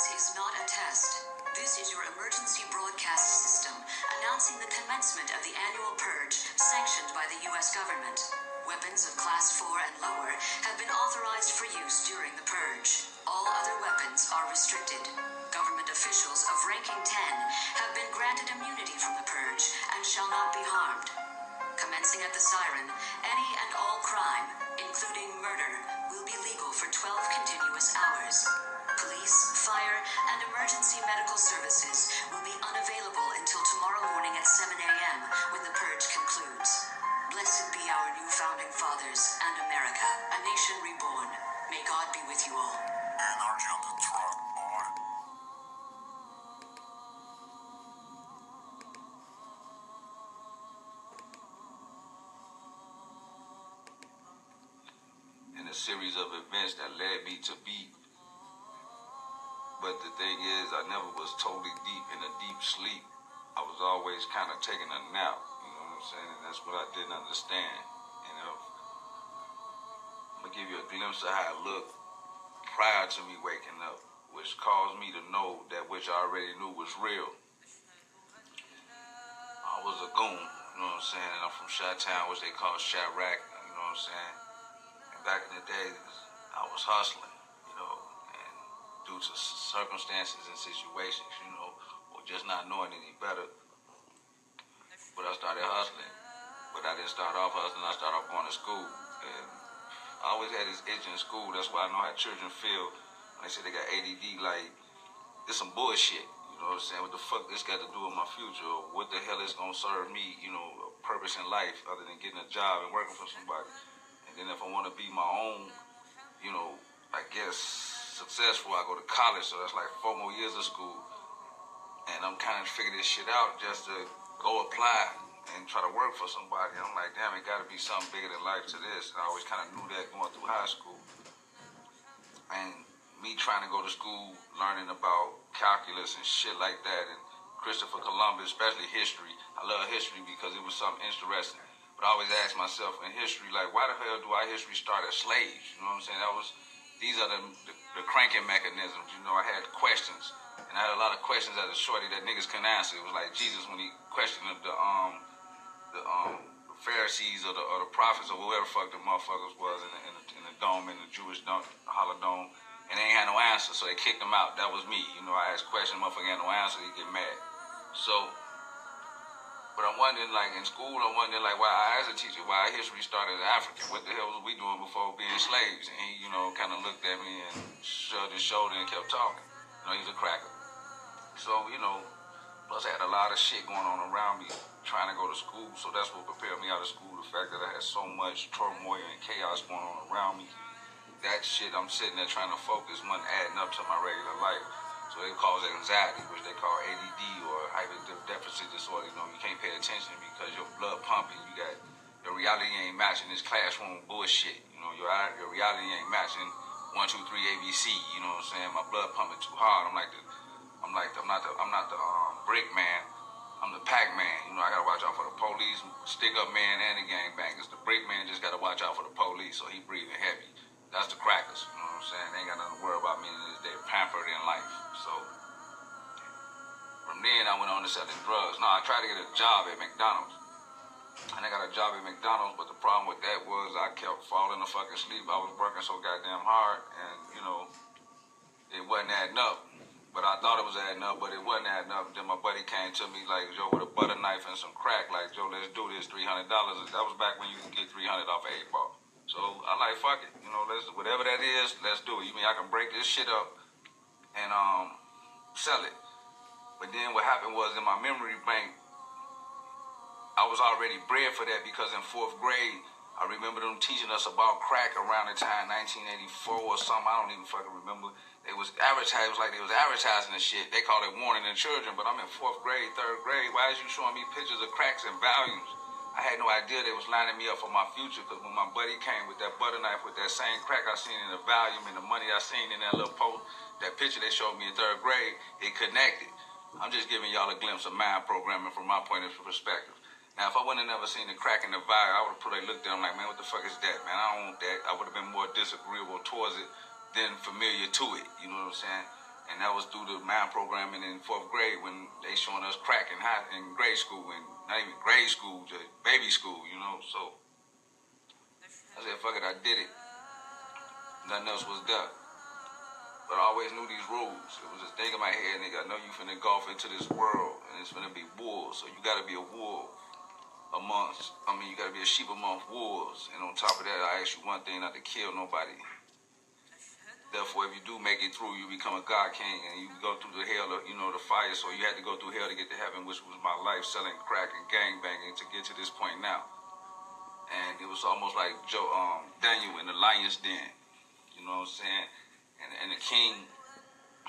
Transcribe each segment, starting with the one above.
This is not a test. This is your emergency broadcast system announcing the commencement of the annual purge sanctioned by the U.S. government. Weapons of Class 4 and lower have been authorized for use during the purge. All other weapons are restricted. Government officials of ranking 10 have been granted immunity from the purge and shall not be harmed. Commencing at the siren, any and all crime, including murder, will be legal for 12 continuous hours. Police, fire, and emergency medical services will be unavailable until tomorrow morning at 7 a.m. when the purge concludes. Blessed be our new founding fathers and America, a nation reborn. May God be with you all. Anarchy on the truck, boy. In a series of events that led me to be. But the thing is, I never was totally deep in a deep sleep. I was always kind of taking a nap, you know what I'm saying? And that's what I didn't understand. And I'm going to give you a glimpse of how it looked prior to me waking up, which caused me to know that which I already knew was real. I was a goon, you know what I'm saying? And I'm from Chi-Town, which they call Chirac, you know what I'm saying? And back in the day, I was hustling, you know, and due to circumstances and situations, you know, or just not knowing any better. But I started hustling. But I didn't start off hustling, I started off going to school. And I always had this itch in school. That's why I know how children feel when they say they got ADD, like, it's some bullshit. You know what I'm saying? What the fuck this got to do with my future? Or what the hell is going to serve me, you know, a purpose in life other than getting a job and working for somebody? And then if I want to be my own, you know, I guess successful, I go to college. So that's like 4 more years of school. And I'm kind of figuring this shit out just to go apply and try to work for somebody. I'm like, damn, it got to be something bigger than life to this. And I always kind of knew that going through high school. And me trying to go to school, learning about calculus and shit like that, and Christopher Columbus, especially history. I love history because it was something interesting. But I always ask myself in history, like, why the hell do our history start as slaves? You know what I'm saying? These are the cranking mechanisms. You know, I had questions. And I had a lot of questions as a shorty that niggas couldn't answer. It was like Jesus when he questioned the Pharisees or the prophets or whoever the fuck the motherfuckers was in the dome, in the Jewish dome, hollow dome, and they ain't had no answer, so they kicked him out. That was me. You know, I asked questions, motherfucker had no answer, he get mad. So, but I'm wondering, like, in school, I'm wondering, like, why I, as a teacher, why our history started as African. What the hell was we doing before being slaves? And he, you know, kind of looked at me and shrugged his shoulder and kept talking. You know, he's a cracker. So, you know, plus I had a lot of shit going on around me trying to go to school. So that's what prepared me out of school. The fact that I had so much turmoil and chaos going on around me. That shit, I'm sitting there trying to focus, wasn't adding up to my regular life. So it causes anxiety, which they call ADD or hyperdeficit disorder. You know, you can't pay attention because your blood pumping. Your reality ain't matching this classroom bullshit. You know, your reality ain't matching 1, 2, 3 ABC. You know what I'm saying? My blood pumping too hard. I'm not the brick man. I'm the pack man. You know, I gotta watch out for the police, stick up man, and the gangbangers. The brick man just gotta watch out for the police, so he breathing heavy. That's the crackers. You know what I'm saying? They ain't got nothing to worry about me. They're pampered in life. So from then I went on to selling drugs. No, I tried to get a job at McDonald's. And I got a job at McDonald's, but the problem with that was I kept falling the fucking sleep. I was working so goddamn hard, and, you know, it wasn't adding up. But I thought it was adding up, but it wasn't adding up. Then my buddy came to me like, Joe, with a butter knife and some crack. Like, Joe, let's do this, $300. That was back when you could get $300 off an 8-ball. So I like, fuck it. You know, whatever that is, let's do it. You mean I can break this shit up and sell it. But then what happened was in my memory bank, I was already bred for that because in 4th grade, I remember them teaching us about crack around the time 1984 or something. I don't even fucking remember. It was advertised, it was like they was advertising the shit. They call it warning the children, but I'm in 4th grade, 3rd grade. Why is you showing me pictures of cracks and volumes? I had no idea they was lining me up for my future because when my buddy came with that butter knife with that same crack I seen in the volume and the money I seen in that little post, that picture they showed me in 3rd grade, it connected. I'm just giving y'all a glimpse of mind programming from my point of perspective. Now, if I wouldn't have never seen the crack in the vial, I would have probably looked at them like, man, what the fuck is that, man? I don't want that. I would have been more disagreeable towards it than familiar to it. You know what I'm saying? And that was through the mind programming in 4th grade when they showing us crack in grade school, and not even grade school, just baby school, you know. So I said, fuck it, I did it. Nothing else was done. But I always knew these rules. It was this thing in my head, nigga, I know you finna golf into this world, and it's finna be wolves, so you gotta be a wolf you gotta be a sheep amongst wolves. And on top of that, I ask you one thing, not to kill nobody. Therefore, if you do make it through, you become a God King, and you go through the hell, the fire, so you had to go through hell to get to heaven, which was my life, selling crack and gangbanging to get to this point now. And it was almost like Daniel in the lion's den, you know what I'm saying? And the king,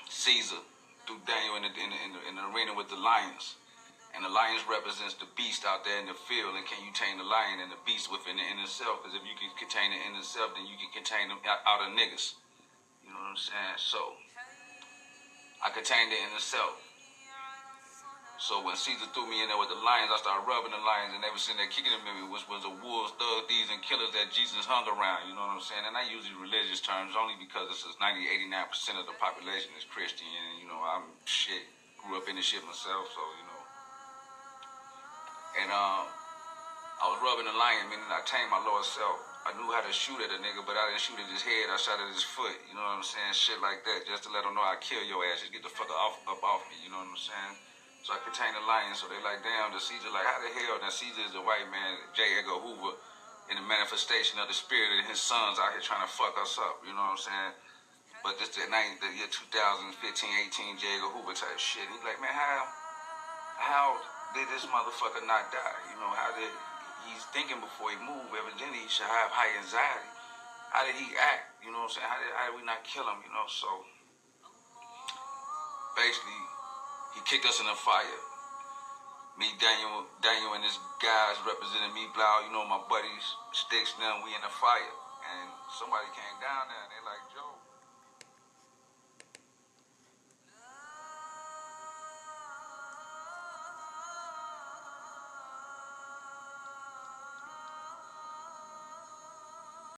Caesar, threw Daniel in the arena with the lions. And the lions represents the beast out there in the field, and can you tame the lion and the beast within the inner self? Because if you can contain the inner self, then you can contain them out of niggas. You know what I'm saying? So, I contained the inner self. So when Caesar threw me in there with the lions, I started rubbing the lions, and they were sitting there kicking at me, which was the wolves, thugs, thieves, and killers that Jesus hung around. You know what I'm saying? And I use these religious terms only because this is 89% of the population is Christian, and I'm grew up in this shit myself, so And I was rubbing the lion, meaning I tamed my lower self. I knew how to shoot at a nigga, but I didn't shoot at his head. I shot at his foot. You know what I'm saying? Shit like that, just to let them know I kill your ass. Just get the fuck up off me. You know what I'm saying? So I contained the lion. So they like, damn, the Caesar, like, how the hell? Now Caesar is the white man, J. Edgar Hoover, in the manifestation of the spirit, and his sons out here trying to fuck us up. You know what I'm saying? But this the year 2015, 18, J. Edgar Hoover type shit. He's like, man, how did this motherfucker not die? He's thinking before he moved. Evidently, he should have high anxiety. How did he act? You know what I'm saying? How did we not kill him? So basically, he kicked us in the fire. Me, Daniel, and his guys representing me, Blau. My buddies, Sticks, them. We in the fire, and somebody came down there, and they like, Joe.